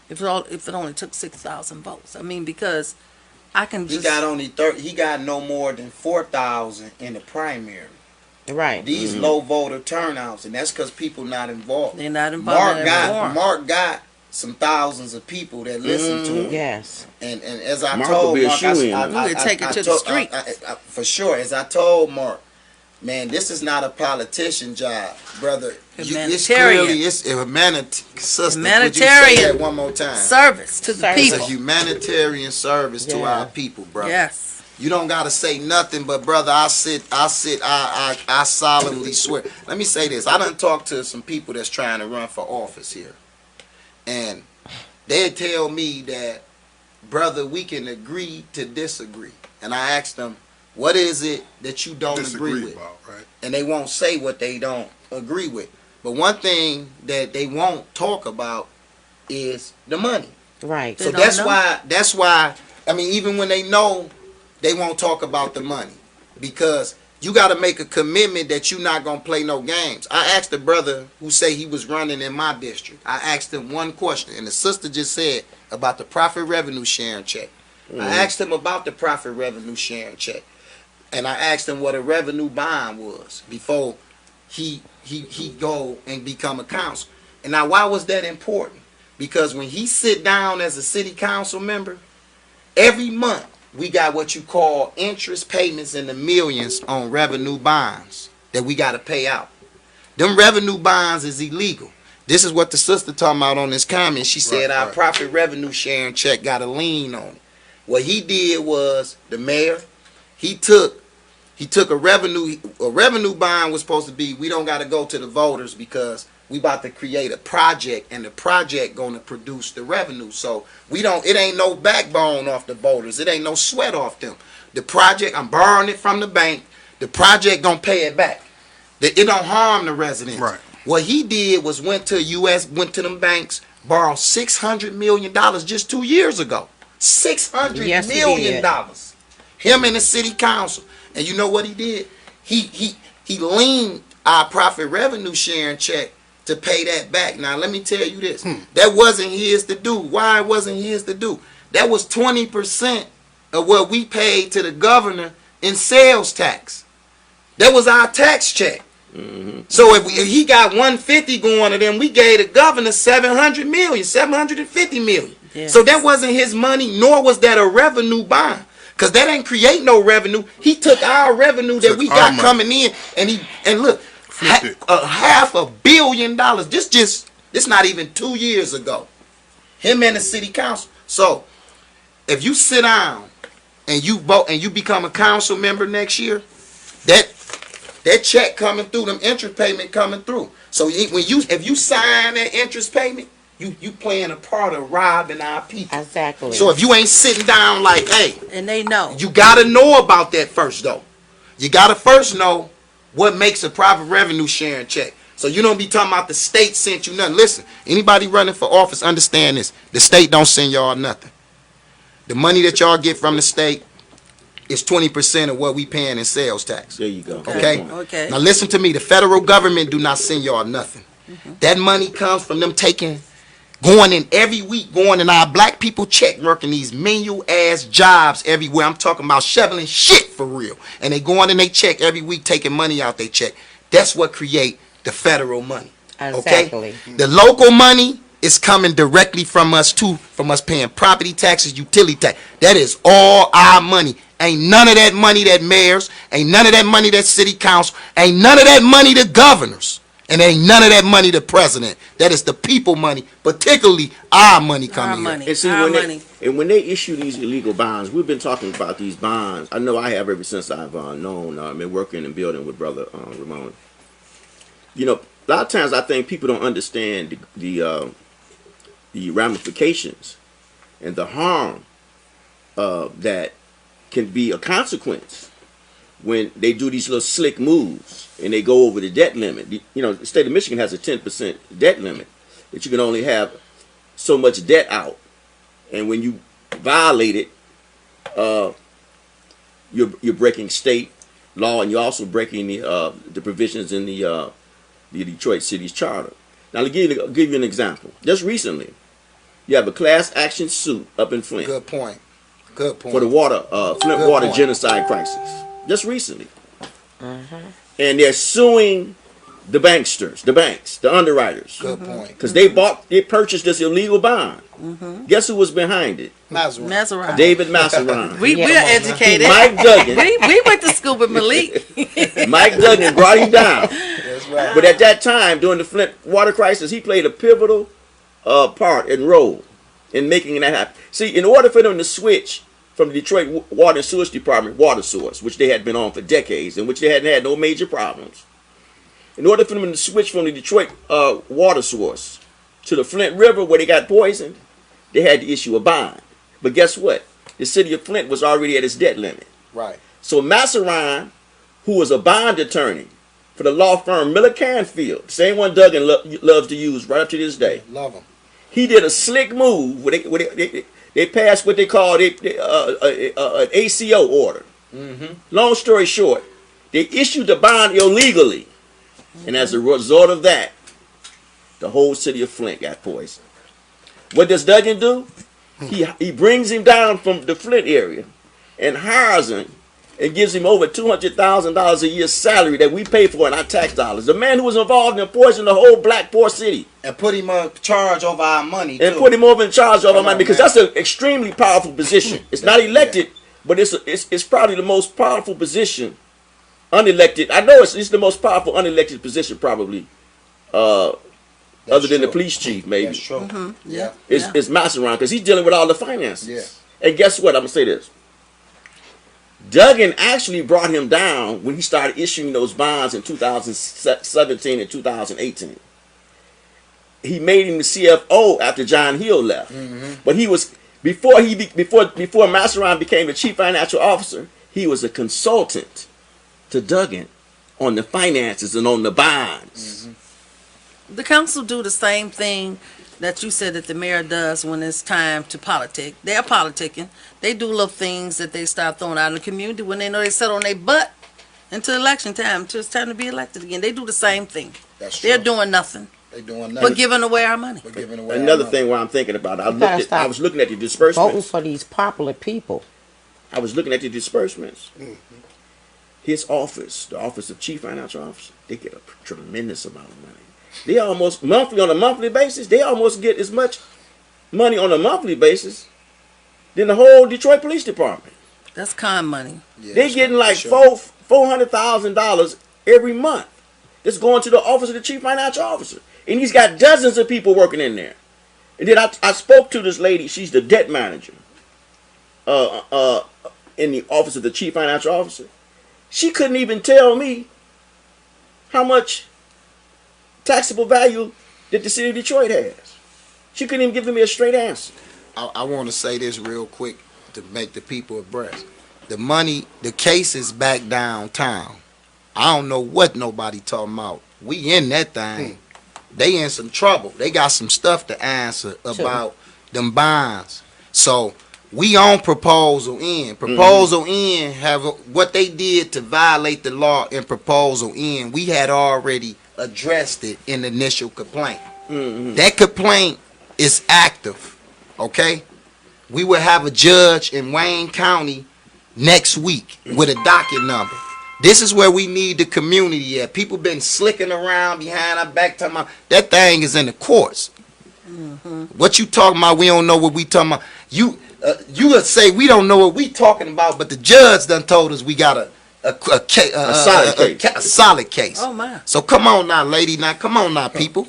if it only took 6,000 votes. I mean, because I can He just got he got no more than 4,000 in the primary. Right. These low voter turnouts, and that's because people not involved. They're not involved in that reform. Mark got some thousands of people that listen to him. Yes. And as I Mark told will be a Mark, shoo-in. We could take it to the street. for sure. As I told Mark, man, this is not a politician job, brother. It's clearly it's a humanitarian. Would you say that one more time? Service to the Service. It's a people. humanitarian service to our people, brother. Yes. You don't gotta say nothing, but brother, I solemnly swear. Let me say this. I done talked to some people that's trying to run for office here. And they tell me that, brother, we can agree to disagree. And I asked them, what is it that you don't agree with? About, right? And they won't say what they don't agree with. But one thing that they won't talk about is the money. Right. So that's why I mean, even when they know, they won't talk about the money, because you got to make a commitment that you're not going to play no games. I asked the brother who say he was running in my district. I asked him one question, and the sister just said about the profit revenue sharing check. I asked him about the profit revenue sharing check, and I asked him what a revenue bond was before he go and become a council. And now, why was that important? Because when he sit down as a city council member, every month we got what you call interest payments in the millions on revenue bonds that we got to pay out. Them revenue bonds is illegal. This is what the sister talking about on this comment. She said our profit revenue sharing check got a lien on it. What he did was, the mayor, he took a revenue bond was supposed to be, we don't got to go to the voters because we about to create a project, and the project going to produce the revenue. So it ain't no backbone off the voters. It ain't no sweat off them. The project, I'm borrowing it from the bank. The project going to pay it back. It don't harm the residents. Right. What he did was went to them banks, borrowed $600 million just 2 years ago. $600 million. Him and the city council. And you know what he did? He leaned our profit revenue sharing check to pay that back. Now let me tell you this. That wasn't his to do. Why it wasn't his to do? That was 20% of what we paid to the governor in sales tax. That was our tax check. So if he got 150 going to them, we gave the governor 750 million. Yes. So that wasn't his money, nor was that a revenue bond. Because that ain't create no revenue. He took our revenue that we got coming in, and look, $500 million. This not even 2 years ago. Him and the city council. So if you sit down and you vote and you become a council member next year, that check coming through, them interest payment coming through. So if you sign that interest payment, you playing a part of robbing our people. Exactly. So if you ain't sitting down like, hey, And they know. you gotta know about that first though. You gotta first know what makes a private revenue sharing check. So you don't be talking about the state sent you nothing. Listen, anybody running for office, understand this. The state don't send y'all nothing. The money that y'all get from the state is 20% of what we paying in sales tax. There you go. Okay? Okay. Now listen to me. The federal government do not send y'all nothing. That money comes from them going in every week, going in our black people check, working these menial ass jobs everywhere. I'm talking about shoveling shit for real. And they going in they check every week, taking money out they check. That's what create the federal money. Exactly. Okay? The local money is coming directly from us too, from us paying property taxes, utility tax. That is all our money. Ain't none of that money that mayors, ain't none of that money that city council, ain't none of that money the governors, and ain't none of that money the president. That is the people money, particularly our money coming Our in. money. And see, Our when money. when they issue these illegal bonds, we've been talking about these bonds. I know I have ever since I've known, been working and building with Brother Ramon. You know, a lot of times I think people don't understand the ramifications and the harm that can be a consequence when they do these little slick moves and they go over the debt limit. You know, the state of Michigan has a 10% debt limit that you can only have so much debt out, and when you violate it, you're breaking state law, and you're also breaking the provisions in the Detroit City's charter. Now, to give you an example, just recently, you have a class action suit up in Flint. Good point. Good point. For the Flint Good water point. genocide crisis. Just recently. and they're suing the banksters, the banks, the underwriters, Good point. because they purchased this illegal bond. Guess who was behind it? Maserati. David Massaron. We're educated. Mike Duggan. we went to school with Malik. Mike Duggan brought him down. That's right. But at that time, during the Flint water crisis, he played a pivotal part and role in making that happen. See, in order for them to switch from the Detroit Water and Sewage Department water source, which they had been on for decades, and which they hadn't had no major problems, in order for them to switch from the Detroit water source to the Flint River where they got poisoned, they had to issue a bond. But guess what? The city of Flint was already at its debt limit. Right. So Massaron, who was a bond attorney for the law firm Miller Canfield, the same one Duggan loves to use right up to this day, Love them. he did a slick move where they passed what they called an ACO order. Long story short, they issued the bond illegally. And as a result of that, the whole city of Flint got poisoned. What does Duggan do? He brings him down from the Flint area and hires him and gives him over $200,000 a year salary that we pay for in our tax dollars. The man who was involved in poisoning the whole black poor city. And put him in charge over our money, And too. put him over in charge of our money, because man. that's an extremely powerful position. It's not elected, but it's probably the most powerful position. Unelected. I know it's the most powerful unelected position probably, other than the police chief maybe. That's true. Yeah. It's Massaron, because he's dealing with all the finances. Yeah. And guess what? I'm gonna say this. Duggan actually brought him down when he started issuing those bonds in 2017 and 2018. He made him the CFO after John Hill left. But he was before Massaron became the chief financial officer, he was a consultant to Duggan on the finances and on the bonds. The council do the same thing that you said that the mayor does when it's time to politic. They're politicking. They do little things that they start throwing out in the community when they know they sit on their butt until election time, until it's time to be elected again. They do the same thing. That's They're true. doing nothing They doing but nothing. giving away our money. But giving away Another our thing while I'm thinking about it, gotta I stop was looking at the Voting disbursements. for these popular people. I was looking at the disbursements. His office, the office of chief financial officer, they get a tremendous amount of money. They almost on a monthly basis, they almost get as much money on a monthly basis than the whole Detroit Police Department. That's con money. Yeah, They're that's getting right, like for sure. $400,000 every month. That's going to the office of the chief financial officer, and he's got dozens of people working in there. And then I spoke to this lady. She's the debt manager in the office of the chief financial officer. She couldn't even tell me how much taxable value that the city of Detroit has. She couldn't even give me a straight answer. I want to say this real quick to make the people abreast. The money, the case is back downtown. I don't know what nobody talking about. We in that thing. They in some trouble. They got some stuff to answer about them bonds. So we on Proposal N. Proposal N have what they did to violate the law in Proposal N. We had already addressed it in the initial complaint. That complaint is active. Okay? We will have a judge in Wayne County next week with a docket number. This is where we need the community at. People been slicking around behind our back talking about that thing is in the courts. What you talking about? We don't know what we talking about. You would say we don't know what we talking about, but the judge done told us we got a solid case. Oh my. So come on now, lady. Now come on now, people.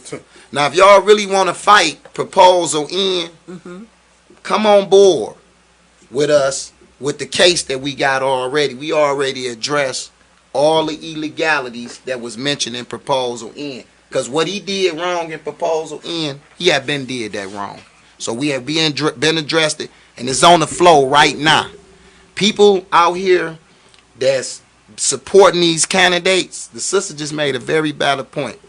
Now if y'all really want to fight Proposal N, come on board with us with the case that we got already. We already addressed all the illegalities that was mentioned in Proposal N. Because what he did wrong in Proposal N, he had been did that wrong. So we have been addressed it, and it's on the flow right now. People out here that's supporting these candidates, the sister just made a very valid point.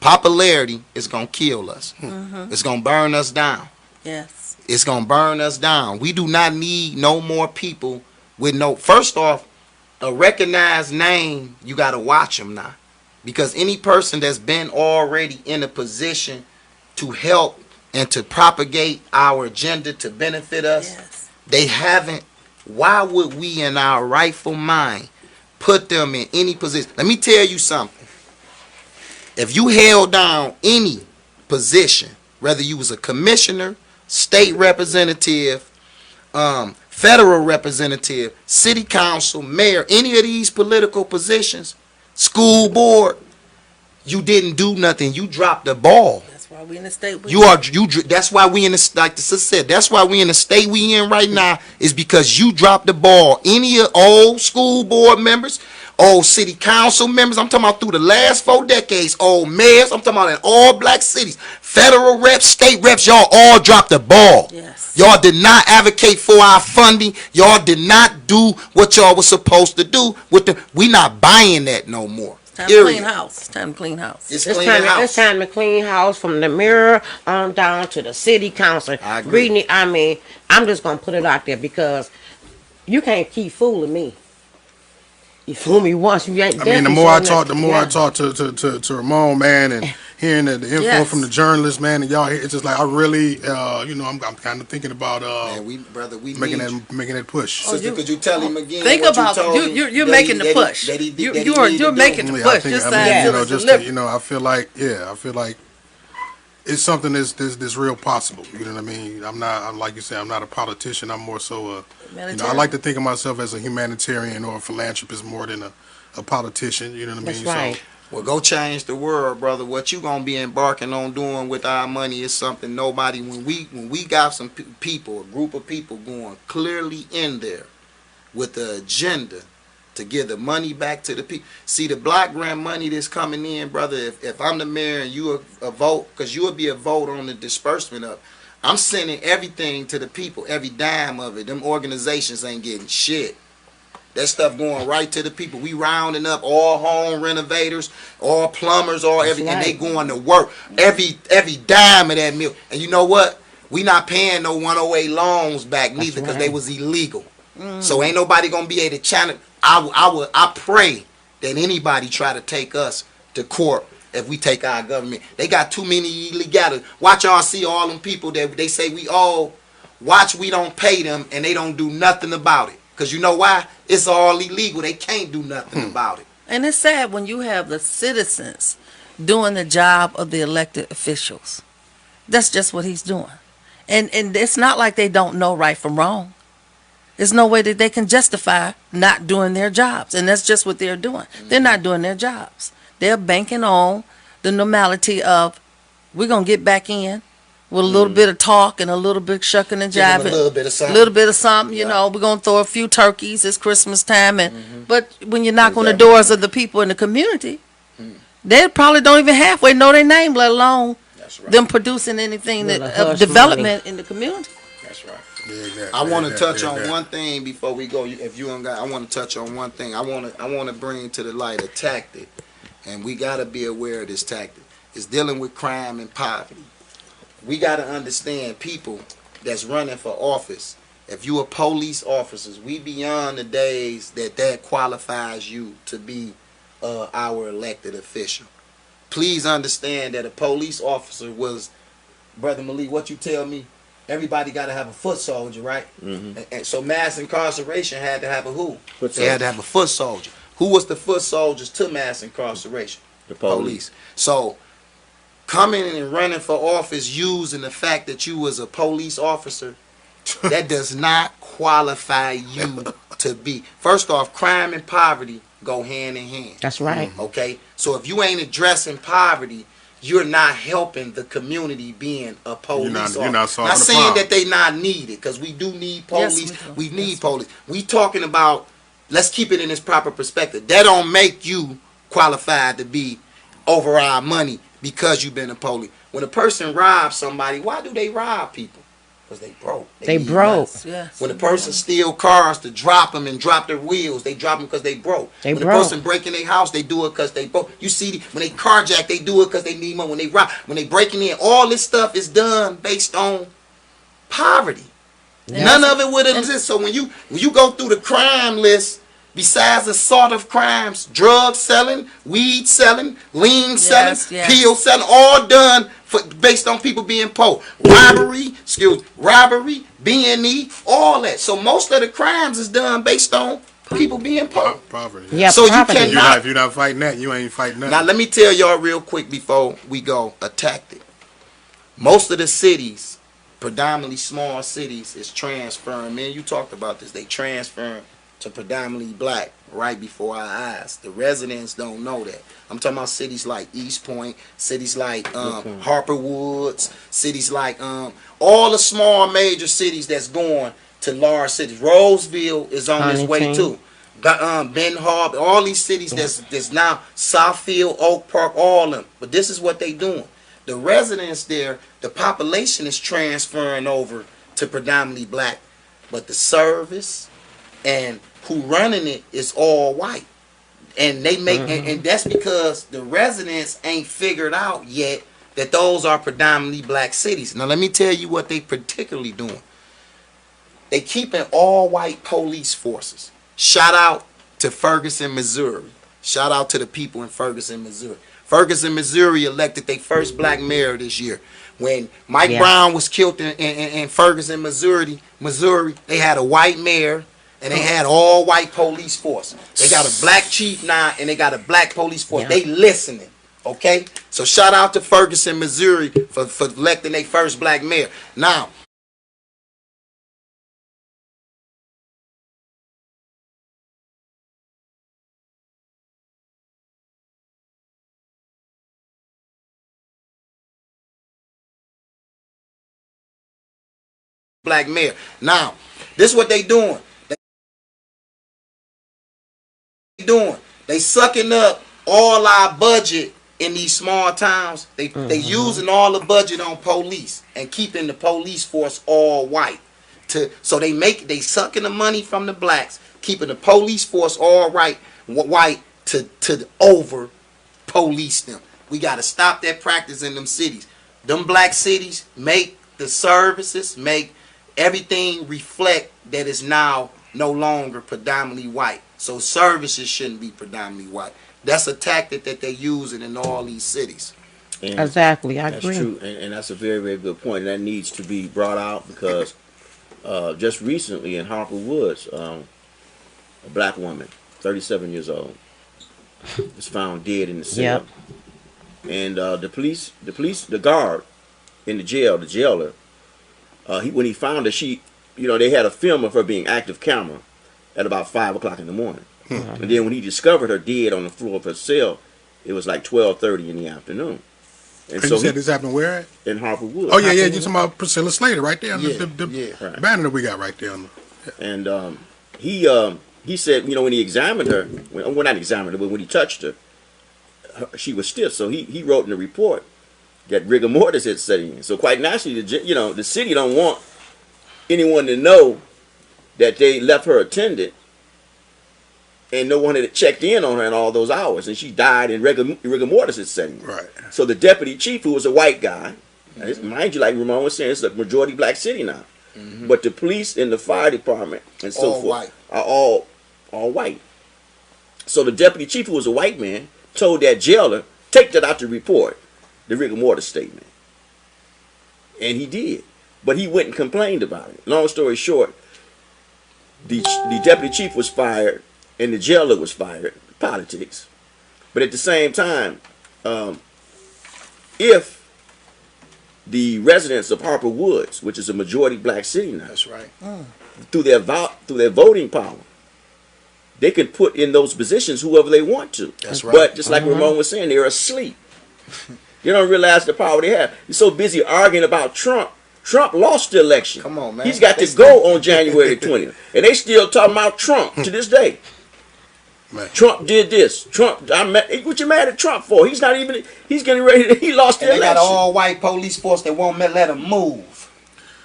Popularity is going to kill us. It's going to burn us down. Yes. It's going to burn us down. We do not need no more people with no, first off, a recognized name, you got to watch them now. Because any person that's been already in a position to help and to propagate our agenda to benefit us, Yes. they haven't. Why would we in our rightful mind put them in any position. Let me tell you something. If you held down any position, whether you was a commissioner, state representative, federal representative, city council, mayor, any of these political positions, school board, you didn't do nothing. You dropped the ball. That's why we in the state. That's why we in the, like the sister said, that's why we in the state we in right now, is because you dropped the ball. Any of old school board members, old city council members, I'm talking about through the last 4 decades, old mayors, I'm talking about in all black cities, federal reps, state reps, y'all all dropped the ball. Yes. Y'all did not advocate for our funding. Y'all did not do what y'all was supposed to do with the, we not buying that no more. Time to clean house. It's time to clean house. It's It's cleaning house. it's time to clean house from the mirror on down to the city council. I agree. I mean, I'm just gonna put it out there because you can't keep fooling me. You fool me once, you ain't. I mean, the more I talk talk to Ramon, man, and hearing the info Yes. from the journalists, man, and y'all, it's just like I really, I'm kind of thinking about Man, we making need that push. Sister, could you tell him again? Think what about you told him you're that making he- the that he- push. that he- that he You're need to do? making the I push. think, Just I saying, mean, it's just deliberate. I feel like it's something that's real possible. You know what I mean? I'm like you said, I'm not a politician. I'm more so I like to think of myself as a humanitarian or a philanthropist more than a politician. You know what I mean? That's right. So, Well, go change the world, brother. What you gonna be embarking on doing with our money is something nobody. When we got some people, a group of people going clearly in there with the agenda to give the money back to the people. See, the block grant money that's coming in, brother. If I'm the mayor and you a vote, because you will be a vote on the disbursement of, I'm sending everything to the people, every dime of it. Them organizations ain't getting shit. That stuff going right to the people. We rounding up all home renovators, all plumbers, all everything, and they going to work. Every dime of that meal. And you know what? We not paying no 108 loans back neither because they was illegal. So ain't nobody gonna be able to challenge. I pray that anybody try to take us to court if we take our government. They got too many illegalities. Watch y'all see all them people that they say we all watch. We don't pay them and they don't do nothing about it. Because you know why? It's all illegal. They can't do nothing about it. And it's sad when you have the citizens doing the job of the elected officials. That's just what he's doing. And it's not like they don't know right from wrong. There's no way that they can justify not doing their jobs. And that's just what they're doing. They're not doing their jobs. They're banking on the normality of, we're going to get back in with a little bit of talk and a little bit of shucking and Give 'em jiving. a little bit of something. Little bit of something, you know. We're going to throw a few turkeys. It's Christmas time. But when you knock on the doors of the people in the community, they probably don't even halfway know their name, let alone them producing anything Well, that the of hush development in the community. That's right. yeah, I want to touch on one thing before we go. If you don't got, I want to touch on one thing. I want to bring to the light a tactic, and we got to be aware of this tactic. It's dealing with crime and poverty. We got to understand people that's running for office. If you are police officers, we beyond the days that qualifies you to be our elected official. Please understand that a police officer was, Brother Malik, what you tell me, everybody got to have a foot soldier, right? And so mass incarceration had to have a who? They had to have a foot soldier. Who was the foot soldiers to mass incarceration? The police. So coming and running for office using the fact that you was a police officer, that does not qualify you to be. First off, crime and poverty go hand in hand. That's right. Okay? So if you ain't addressing poverty, you're not helping the community being a police officer. You're not solving the saying problem. that they not needed, because we do need police. Yes, we need police. We talking about, let's keep it in its proper perspective. That don't make you qualified to be over our money because you've been a police. When a person robs somebody, why do they rob people? Because they broke. They need broke. money. Yes. When a person steal cars to drop them and drop their wheels, they drop them because they broke. They when broke. a person break in their house, they do it because they broke. You see, when they carjack, they do it because they need money. When they rob, when they breaking in, all this stuff is done based on poverty. None of it would exist. So when you go through the crime list, besides the sort of crimes, drug selling, weed selling, lean selling, yes. pill selling, all done based on people being poor. Robbery, B&E, all that. So most of the crimes is done based on people being poor. Poverty. Yeah, So you poverty. cannot. If you're not fighting that, you ain't fighting nothing. Now let me tell y'all real quick before we go a tactic. Most of the cities, predominantly small cities, is transferring. Man, you talked about this. They transferring to predominantly black right before our eyes. The residents don't know that. I'm talking about cities like East Point, cities like Harper Woods, cities like all the small major cities that's going to large cities. Roseville is on its way Huntington. too. Ben Harbor, all these cities that's now Southfield, Oak Park, all of them. But this is what they doing. The residents there, the population is transferring over to predominantly black, but the service and who running it is all white. And they make and that's because the residents ain't figured out yet that those are predominantly black cities. Now let me tell you what they particularly doing. They keeping all white police forces. Shout out to Ferguson, Missouri. Shout out to the people in Ferguson, Missouri. Ferguson, Missouri elected their first black mayor this year. When Mike Brown was killed in Ferguson, Missouri, they had a white mayor and they had all white police force. They got a black chief now and they got a black police force. Yeah. They listening. Okay? So shout out to Ferguson, Missouri for electing their first black mayor. Now, black mayor. Now, this is what they doing. They sucking up all our budget in these small towns. They using all the budget on police and keeping the police force all white. So they sucking the money from the blacks, keeping the police force all white to over police them. We got to stop that practice in them cities. Them black cities make the services, make everything reflect that it's now no longer predominantly white. So services shouldn't be predominantly white. That's a tactic that they're using in all these cities. And Exactly, I that's agree. true, and that's a very, very good point. And that needs to be brought out because just recently in Harper Woods, a black woman, 37 years old, was found dead in the cell. Yep. And the guard in the jail, the jailer, when he found her, they had a film of her being active camera at about 5 o'clock in the morning. And then when he discovered her dead on the floor of her cell, it was like 12:30 in the afternoon. And you said this happened where at? in Harper Woods. Oh, yeah, you talking about Priscilla Slater right there. Yeah, The right. banner that we got right there. And he said, when he examined her, not examined her, but when he touched her, she was stiff. So he wrote in the report that rigor mortis had set in. So quite naturally, the city don't want anyone to know that they left her attended and no one had checked in on her in all those hours, and she died in rigor mortis had set in. Right. So the deputy chief, who was a white guy, mind you, like Ramon was saying, it's a majority black city now. But the police and the fire department and so All forth white. are all white. So the deputy chief, who was a white man, told that jailer, take that out to report, the rigor mortis statement. And he did. But he went and complained about it. Long story short, the deputy chief was fired and the jailer was fired. Politics. But at the same time, if the residents of Harper Woods, which is a majority black city now, That's right. through their voting power, they can put in those positions whoever they want to. That's right. But just like Ramon was saying, they're asleep. They don't realize the power they have. You're so busy arguing about Trump. Trump lost the election. Come on, man. He's got to go on January the 20th. And they still talking about Trump to this day. Man. Trump did this. What you mad at Trump for? He's not even, he's getting ready, he lost the And they got election. an all-white police force that won't let them move.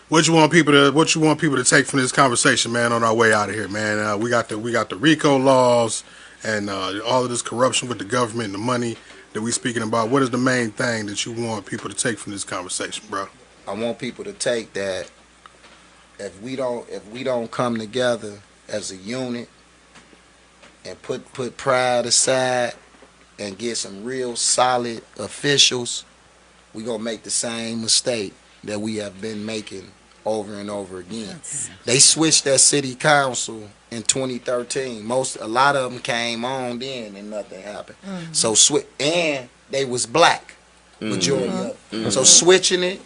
What you want people to take from this conversation, man, on our way out of here, man? We got the RICO laws and all of this corruption with the government and the money that we speaking about. What is the main thing that you want people to take from this conversation, bro? I want people to take that if we don't come together as a unit and put pride aside and get some real solid officials, we gonna make the same mistake that we have been making over and over again. They switched that city council in 2013. A lot of them came on then and nothing happened. So and they was black, majority of them. So switching it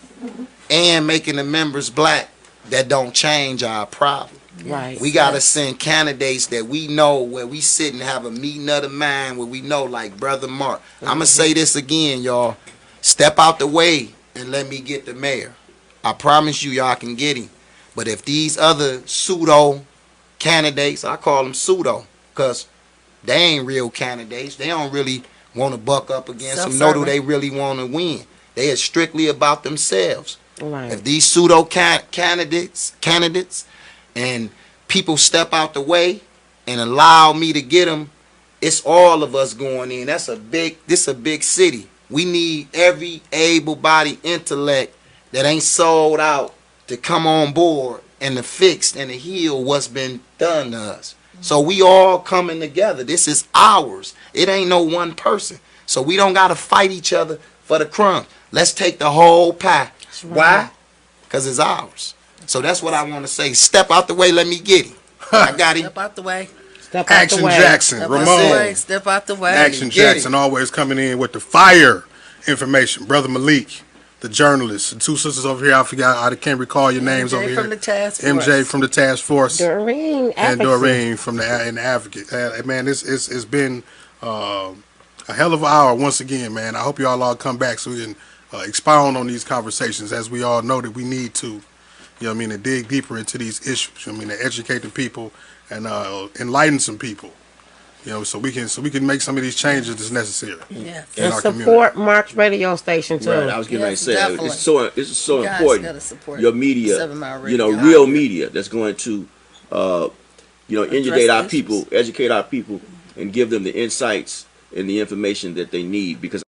and making the members black, that don't change our problem. Right. We gotta send candidates that we know, where we sit and have a meeting of the mind, where we know, like Brother Mark. I'ma say this again, y'all. Step out the way and let me get the mayor. I promise you, y'all can get him. But if these other pseudo candidates, I call them pseudo, because they ain't real candidates. They don't really want to buck up against them, nor do they really want to win. They are strictly about themselves. Right. If these pseudo candidates and people step out the way and allow me to get them, it's all of us going in. This a big city. We need every able-bodied intellect that ain't sold out to come on board and to fix and to heal what's been done to us. So we all coming together. This is ours. It ain't no one person. So we don't got to fight each other for the crumbs. Let's take the whole pie. Right. Why? Because it's ours. So that's what I want to say. Step out the way. Let me get him. I got him. Step out the way. Step out Action the way. Jackson, Step out the Ramon. way. Step out the way. Action Get Jackson always coming in with the fire information. Brother Malik, the journalist. The two sisters over here, I can't recall your names over MJ here. from the task force. MJ from the task force. Doreen And Advocacy. Doreen from the Advocate. Man, it's been a hell of an hour once again, man. I hope y'all all come back so we can expound on these conversations, as we all know that we need to, to dig deeper into these issues. To educate the people and enlighten some people, so we can make some of these changes that's necessary Yes. in And our support Mark's radio station too. Right, I was getting ready to Yes, say definitely. it's so You guys important. gotta support Your media, 7 Mile Radio. real media that's going to, educate our issues. people, educate our people, and give them the insights and the information that they need. Because